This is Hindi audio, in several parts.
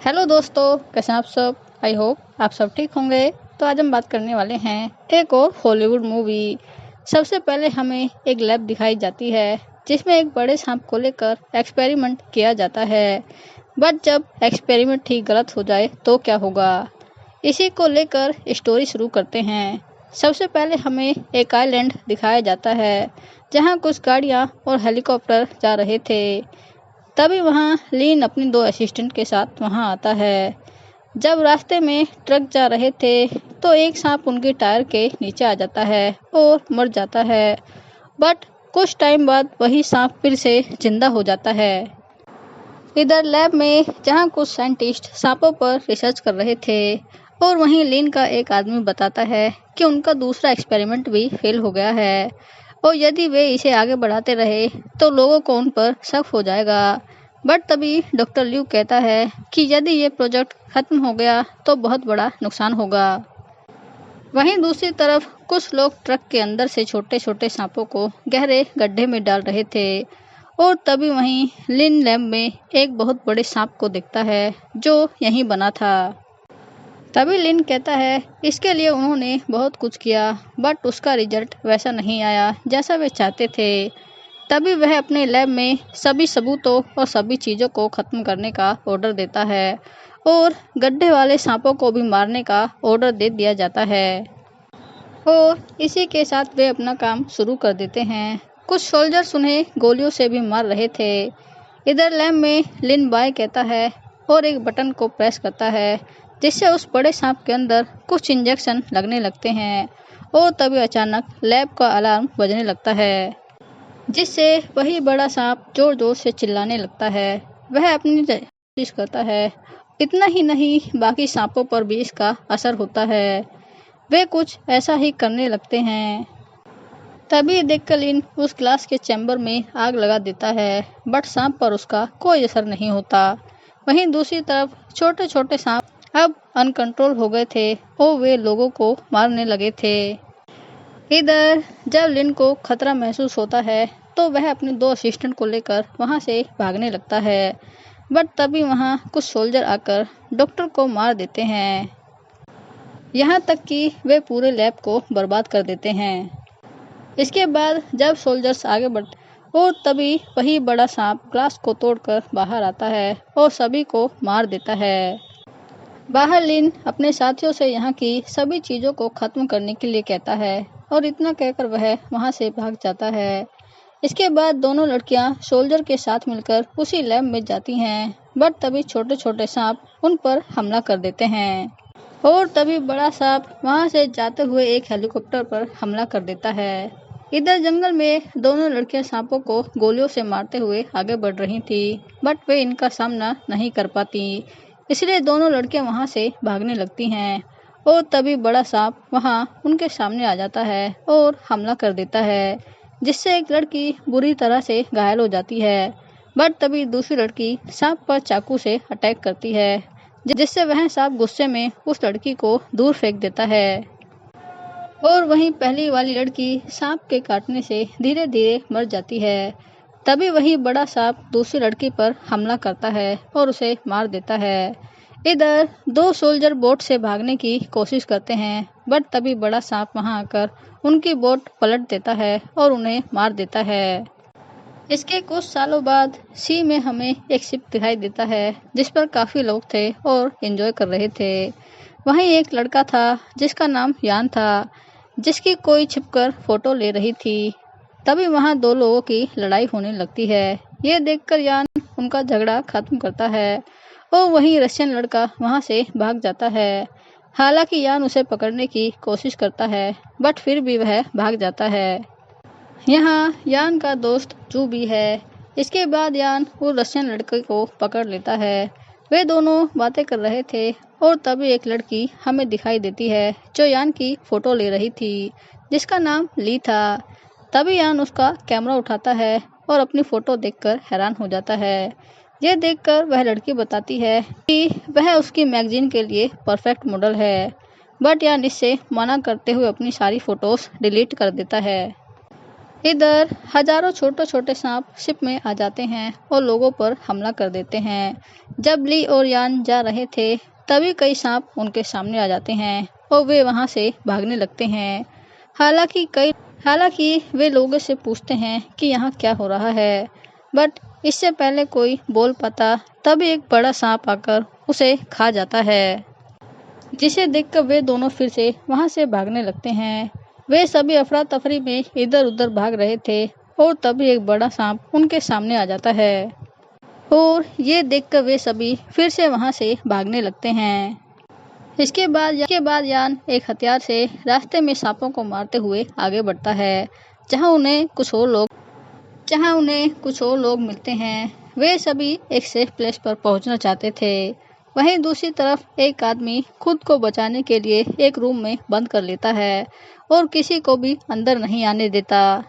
हेलो दोस्तों, कैसे हैं आप सब। आई होप आप सब ठीक होंगे। तो आज हम बात करने वाले हैं एक और हॉलीवुड मूवी। सबसे पहले हमें एक लैब दिखाई जाती है जिसमें एक बड़े सांप को लेकर एक्सपेरिमेंट किया जाता है। बट जब एक्सपेरिमेंट ही गलत हो जाए तो क्या होगा, इसी को लेकर स्टोरी शुरू करते हैं। सबसे पहले हमें एक आइलैंड दिखाया जाता है जहां कुछ गाड़ियां और हेलीकॉप्टर जा रहे थे। तभी वहां लीन अपनी दो असिस्टेंट के साथ वहां आता है। जब रास्ते में ट्रक जा रहे थे तो एक सांप उनके टायर के नीचे आ जाता है और मर जाता है। बट कुछ टाइम बाद वही सांप फिर से जिंदा हो जाता है। इधर लैब में जहां कुछ साइंटिस्ट सांपों पर रिसर्च कर रहे थे और वहीं लीन का एक आदमी बताता है कि उनका दूसरा एक्सपेरिमेंट भी फेल हो गया है और यदि वे इसे आगे बढ़ाते रहे तो लोगों को उन पर शक हो जाएगा। बट तभी डॉक्टर ल्यू कहता है कि यदि ये प्रोजेक्ट खत्म हो गया तो बहुत बड़ा नुकसान होगा। वहीं दूसरी तरफ कुछ लोग ट्रक के अंदर से छोटे छोटे सांपों को गहरे गड्ढे में डाल रहे थे और तभी वहीं लिन लैब में एक बहुत बड़े सांप को देखता है जो यहीं बना था। तभी लिन कहता है इसके लिए उन्होंने बहुत कुछ किया बट उसका रिजल्ट वैसा नहीं आया जैसा वे चाहते थे। तभी वह अपने लैब में सभी सबूतों और सभी चीज़ों को ख़त्म करने का ऑर्डर देता है और गड्ढे वाले सांपों को भी मारने का ऑर्डर दे दिया जाता है और इसी के साथ वे अपना काम शुरू कर देते हैं। कुछ सोल्जर्स उन्हें गोलियों से भी मार रहे थे। इधर लैब में लिन बाय कहता है और एक बटन को प्रेस करता है जिससे उस बड़े सांप के अंदर कुछ इंजेक्शन लगने लगते हैं और तभी अचानक लैब का अलार्म बजने लगता है जिससे वही बड़ा सांप जोर जोर से चिल्लाने लगता है। वह अपनी कोशिश करता है। इतना ही नहीं, बाकी सांपों पर भी इसका असर होता है। वे कुछ ऐसा ही करने लगते हैं। तभी देखकर लिन उस ग्लास के चैम्बर में आग लगा देता है बट सांप पर उसका कोई असर नहीं होता। वहीं दूसरी तरफ छोटे छोटे सांप अब अनकंट्रोल हो गए थे और वे लोगों को मारने लगे थे। इधर जब लिन को खतरा महसूस होता है तो वह अपने दो असिस्टेंट को लेकर वहां से भागने लगता है। बट तभी वहां कुछ सोल्जर आकर डॉक्टर को मार देते हैं, यहाँ तक कि वे पूरे लैब को बर्बाद कर देते हैं। इसके बाद जब सोल्जर्स आगे बढ़ते और तभी वही बड़ा सांप ग्लास को तोड़कर बाहर आता है और सभी को मार देता है। बाहर लिन अपने साथियों से यहाँ की सभी चीज़ों को ख़त्म करने के लिए कहता है और इतना कहकर वह वहाँ से भाग जाता है। इसके बाद दोनों लड़कियाँ सोल्जर के साथ मिलकर उसी लैब में जाती हैं बट तभी छोटे छोटे सांप उन पर हमला कर देते हैं और तभी बड़ा सांप वहाँ से जाते हुए एक हेलीकॉप्टर पर हमला कर देता है। इधर जंगल में दोनों लड़कियां सांपों को गोलियों से मारते हुए आगे बढ़ रही थी बट वे इनका सामना नहीं कर पाती, इसलिए दोनों लड़कियां वहां से भागने लगती हैं और तभी बड़ा सांप वहां उनके सामने आ जाता है और हमला कर देता है जिससे एक लड़की बुरी तरह से घायल हो जाती है। बट तभी दूसरी लड़की सांप पर चाकू से अटैक करती है जिससे वह सांप गुस्से में उस लड़की को दूर फेंक देता है और वहीं पहली वाली लड़की सांप के काटने से धीरे धीरे मर जाती है। तभी वही बड़ा सांप दूसरी लड़की पर हमला करता है और उसे मार देता है। इधर दो सोल्जर बोट से भागने की कोशिश करते हैं बट तभी बड़ा सांप वहां आकर उनकी बोट पलट देता है और उन्हें मार देता है। इसके कुछ सालों बाद सी में हमें एक शिप दिखाई देता है जिस पर काफ़ी लोग थे और एंजॉय कर रहे थे। वहीं एक लड़का था जिसका नाम यान था जिसकी कोई छिपकर फोटो ले रही थी। तभी वहां दो लोगों की लड़ाई होने लगती है। ये देखकर यान उनका झगड़ा खत्म करता है और वहीं रशियन लड़का वहां से भाग जाता है। हालांकि यान उसे पकड़ने की कोशिश करता है बट फिर भी वह भाग जाता है। यहाँ यान का दोस्त जू भी है। इसके बाद यान वो रशियन लड़के को पकड़ लेता है। वे दोनों बातें कर रहे थे और तभी एक लड़की हमें दिखाई देती है जो यान की फोटो ले रही थी जिसका नाम ली था। तभी यान उसका कैमरा उठाता है और अपनी फोटो देखकर हैरान हो जाता है। यह देखकर वह लड़की बताती है कि वह उसकी मैगजीन के लिए परफेक्ट मॉडल है बट यान इससे मना करते हुए अपनी सारी फोटोज डिलीट कर देता है। इधर हजारों छोटे छोटे सांप शिप में आ जाते हैं और लोगों पर हमला कर देते हैं। जब ली और यान जा रहे थे तभी कई सांप उनके सामने आ जाते हैं और वे वहां से भागने लगते हैं। हालांकि वे लोगों से पूछते हैं कि यहाँ क्या हो रहा है, बट इससे पहले कोई बोल पाता तभी एक बड़ा सांप आकर उसे खा जाता है, जिसे देखकर वे दोनों फिर से वहां से भागने लगते हैं। वे सभी अफरा तफरी में इधर उधर भाग रहे थे और तभी एक बड़ा सांप उनके सामने आ जाता है और ये देखकर वे सभी फिर से वहां से भागने लगते हैं। इसके बाद यान एक हथियार से रास्ते में सांपों को मारते हुए आगे बढ़ता है, जहां उन्हें कुछ और लोग मिलते हैं। वे सभी एक सेफ प्लेस पर पहुंचना चाहते थे। वहीं दूसरी तरफ एक आदमी खुद को बचाने के लिए एक रूम में बंद कर लेता है और किसी को भी अंदर नहीं आने देता।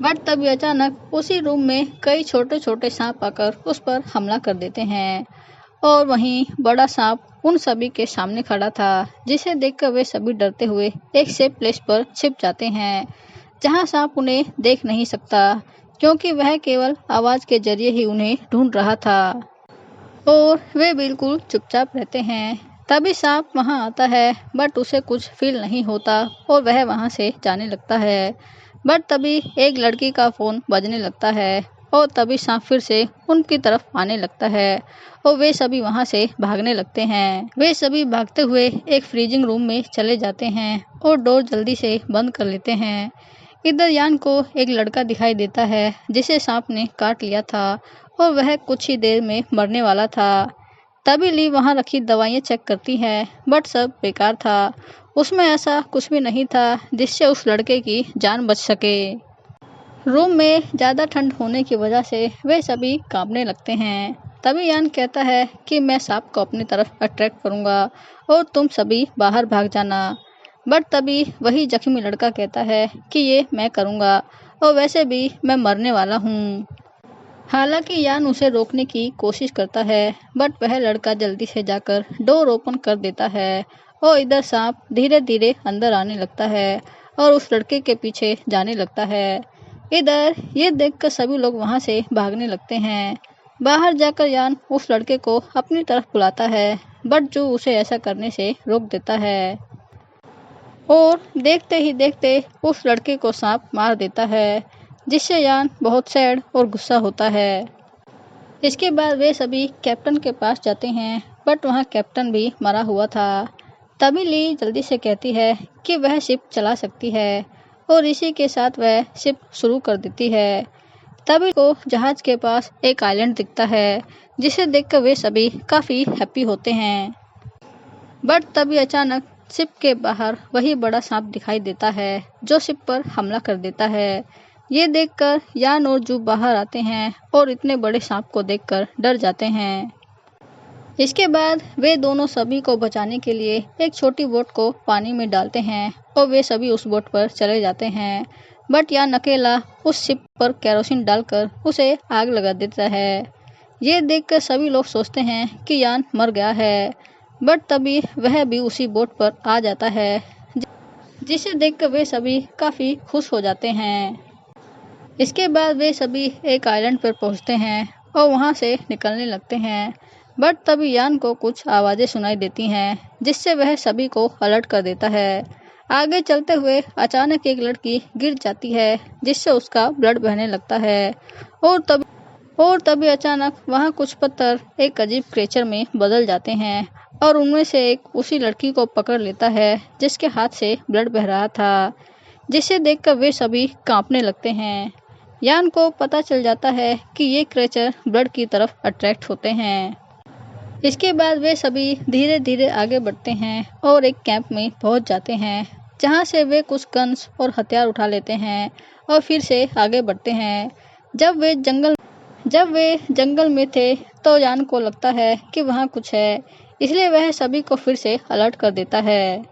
बट तभी अचानक उसी रूम में कई छोटे छोटे सांप आकर उस पर हमला कर देते हैं और वहीं बड़ा सांप उन सभी के सामने खड़ा था, जिसे देखकर वे सभी डरते हुए एक सेफ प्लेस पर छिप जाते हैं, जहां सांप उन्हें देख नहीं सकता क्योंकि वह केवल आवाज के जरिए ही उन्हें ढूंढ रहा था और वे बिल्कुल चुपचाप रहते हैं। तभी सांप वहां आता है बट उसे कुछ फील नहीं होता और वह वहां से जाने लगता है। बट तभी एक लड़की का फोन बजने लगता है और तभी सांप फिर से उनकी तरफ आने लगता है और वे सभी वहां से भागने लगते हैं। वे सभी भागते हुए एक फ्रीजिंग रूम में चले जाते हैं और डोर जल्दी से बंद कर लेते हैं। इधर यान को एक लड़का दिखाई देता है जिसे सांप ने काट लिया था और वह कुछ ही देर में मरने वाला था। तभी ली वहां रखी दवाइयां चेक करती है बट सब बेकार था। उसमें ऐसा कुछ भी नहीं था जिससे उस लड़के की जान बच सके। रूम में ज़्यादा ठंड होने की वजह से वे सभी कांपने लगते हैं। तभी यान कहता है कि मैं सांप को अपनी तरफ अट्रैक्ट करूंगा और तुम सभी बाहर भाग जाना। बट तभी वही जख्मी लड़का कहता है कि ये मैं करूंगा और वैसे भी मैं मरने वाला हूँ। हालांकि यान उसे रोकने की कोशिश करता है बट वह लड़का जल्दी से जाकर डोर ओपन कर देता है और इधर सांप धीरे धीरे अंदर आने लगता है और उस लड़के के पीछे जाने लगता है। इधर ये देखकर सभी लोग वहां से भागने लगते हैं। बाहर जाकर यान उस लड़के को अपनी तरफ बुलाता है बट जो उसे ऐसा करने से रोक देता है और देखते ही देखते उस लड़के को सांप मार देता है, जिससे यान बहुत सैड और गुस्सा होता है। इसके बाद वे सभी कैप्टन के पास जाते हैं बट वहाँ कैप्टन भी मरा हुआ था। तभी ली जल्दी से कहती है कि वह शिप चला सकती है और इसी के साथ वह शिप शुरू कर देती है। तभी को जहाज के पास एक आइलैंड दिखता है जिसे देखकर वे सभी काफ़ी हैप्पी होते हैं। बट तभी अचानक शिप के बाहर वही बड़ा सांप दिखाई देता है जो शिप पर हमला कर देता है। ये देखकर यान और जू बाहर आते हैं और इतने बड़े सांप को देखकर डर जाते हैं। इसके बाद वे दोनों सभी को बचाने के लिए एक छोटी बोट को पानी में डालते हैं और वे सभी उस बोट पर चले जाते हैं। बट यान अकेला उस शिप पर केरोसिन डालकर उसे आग लगा देता है। ये देखकर सभी लोग सोचते हैं कि यान मर गया है, बट तभी वह भी उसी बोट पर आ जाता है, जिसे देखकर वे सभी काफ़ी खुश हो जाते हैं। इसके बाद वे सभी एक आइलैंड पर पहुंचते हैं और वहां से निकलने लगते हैं। बट तभी यान को कुछ आवाज़ें सुनाई देती हैं जिससे वह सभी को अलर्ट कर देता है। आगे चलते हुए अचानक एक लड़की गिर जाती है जिससे उसका ब्लड बहने लगता है और तभी अचानक वहां कुछ पत्थर एक अजीब क्रेचर में बदल जाते हैं और उनमें से एक उसी लड़की को पकड़ लेता है जिसके हाथ से ब्लड बह रहा था, जिसे देखकर वे सभी कांपने लगते हैं। यान को पता चल जाता है कि ये क्रेचर ब्लड की तरफ अट्रैक्ट होते हैं। इसके बाद वे सभी धीरे धीरे आगे बढ़ते हैं और एक कैंप में पहुंच जाते हैं, जहां से वे कुछ गन्स और हथियार उठा लेते हैं और फिर से आगे बढ़ते हैं। जब वे जंगल में थे तो यान को लगता है कि वहां कुछ है, इसलिए वह सभी को फिर से अलर्ट कर देता है।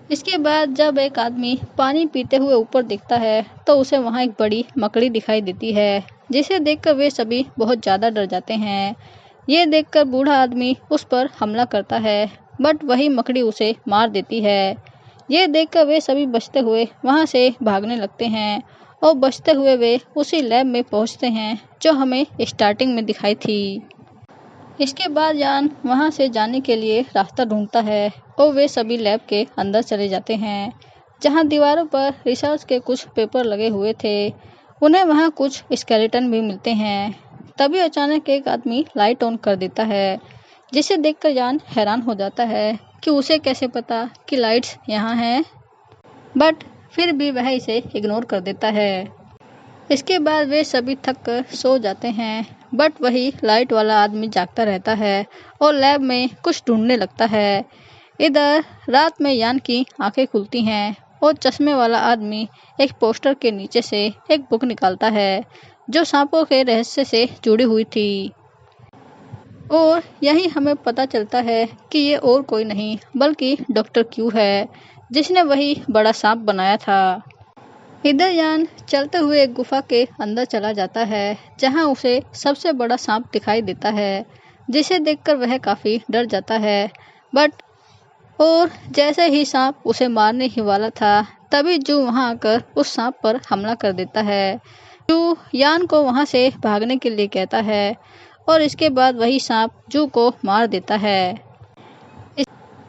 इसके बाद जब एक आदमी पानी पीते हुए ऊपर दिखता है तो उसे वहां एक बड़ी मकड़ी दिखाई देती है, जिसे देखकर वे सभी बहुत ज़्यादा डर जाते हैं। ये देखकर बूढ़ा आदमी उस पर हमला करता है बट वही मकड़ी उसे मार देती है। ये देखकर वे सभी बचते हुए वहाँ से भागने लगते हैं और बचते हुए वे उसी लैब में पहुँचते हैं जो हमें स्टार्टिंग में दिखाई थी। इसके बाद यान वहाँ से जाने के लिए रास्ता ढूंढता है और वे सभी लैब के अंदर चले जाते हैं जहाँ दीवारों पर रिसर्च के कुछ पेपर लगे हुए थे। उन्हें वहाँ कुछ स्केलेटन भी मिलते हैं। तभी अचानक एक आदमी लाइट ऑन कर देता है जिसे देखकर यान हैरान हो जाता है कि उसे कैसे पता कि लाइट्स यहाँ हैं, बट फिर भी वह इसे इग्नोर कर देता है। इसके बाद वे सभी थक कर सो जाते हैं, बट वही लाइट वाला आदमी जागता रहता है और लैब में कुछ ढूंढने लगता है। इधर रात में यान की आंखें खुलती हैं और चश्मे वाला आदमी एक पोस्टर के नीचे से एक बुक निकालता है जो सांपों के रहस्य से जुड़ी हुई थी। और यही हमें पता चलता है कि ये और कोई नहीं बल्कि डॉक्टर क्यू है जिसने वही बड़ा सांप बनाया था। इधर यान चलते हुए एक गुफा के अंदर चला जाता है जहां उसे सबसे बड़ा सांप दिखाई देता है जिसे देखकर वह काफ़ी डर जाता है। बट और जैसे ही सांप उसे मारने ही वाला था तभी जू वहां आकर उस सांप पर हमला कर देता है। जू यान को वहां से भागने के लिए कहता है और इसके बाद वही सांप जू को मार देता है।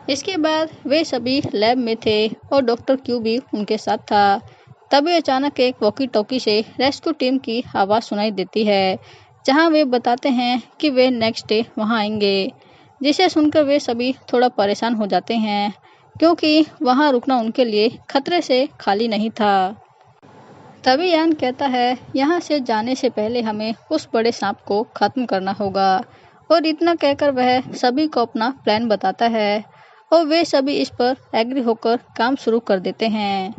इसके बाद वे सभी लैब में थे और डॉक्टर क्यू भी उनके साथ था। तभी अचानक एक वॉकी टॉकी से रेस्क्यू टीम की आवाज़ सुनाई देती है जहां वे बताते हैं कि वे नेक्स्ट डे वहां आएंगे, जिसे सुनकर वे सभी थोड़ा परेशान हो जाते हैं क्योंकि वहां रुकना उनके लिए खतरे से खाली नहीं था। तभी यान कहता है यहाँ से जाने से पहले हमें उस बड़े सांप को ख़त्म करना होगा और इतना कहकर वह सभी को अपना प्लान बताता है और वे सभी इस पर एग्री होकर काम शुरू कर देते हैं।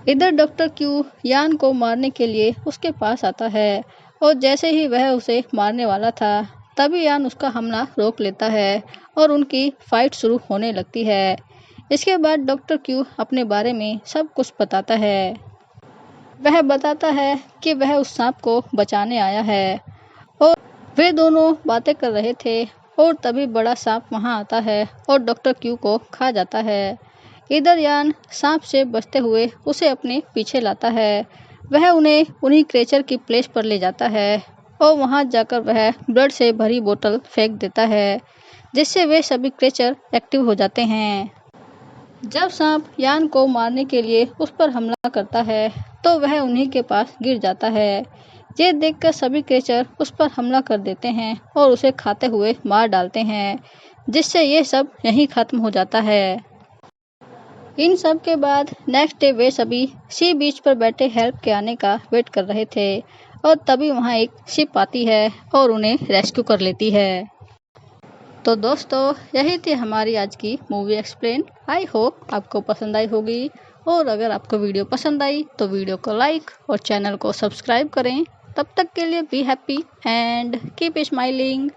इधर डॉक्टर क्यू यान को मारने के लिए उसके पास आता है और जैसे ही वह उसे मारने वाला था तभी यान उसका हमला रोक लेता है और उनकी फाइट शुरू होने लगती है। इसके बाद डॉक्टर क्यू अपने बारे में सब कुछ बताता है। वह बताता है कि वह उस सांप को बचाने आया है और वे दोनों बातें कर रहे थे और तभी बड़ा सांप वहां आता है और डॉक्टर क्यू को खा जाता है। इधर यान सांप से बचते हुए उसे अपने पीछे लाता है। वह उन्हें उन्हीं क्रेचर की प्लेस पर ले जाता है और वहां जाकर वह ब्लड से भरी बोतल फेंक देता है जिससे वे सभी क्रेचर एक्टिव हो जाते हैं। जब सांप यान को मारने के लिए उस पर हमला करता है तो वह उन्हीं के पास गिर जाता है। ये देखकर सभी क्रेचर उस पर हमला कर देते हैं और उसे खाते हुए मार डालते हैं जिससे ये सब यहीं खत्म हो जाता है। इन सब के बाद नेक्स्ट डे वे सभी सी बीच पर बैठे हेल्प के आने का वेट कर रहे थे और तभी वहाँ एक शिप आती है और उन्हें रेस्क्यू कर लेती है। तो दोस्तों यही थी हमारी आज की मूवी एक्सप्लेन। आई होप आपको पसंद आई होगी और अगर आपको वीडियो पसंद आई तो वीडियो को लाइक और चैनल को सब्सक्राइब करें। तब तक के लिए be happy and keep smiling.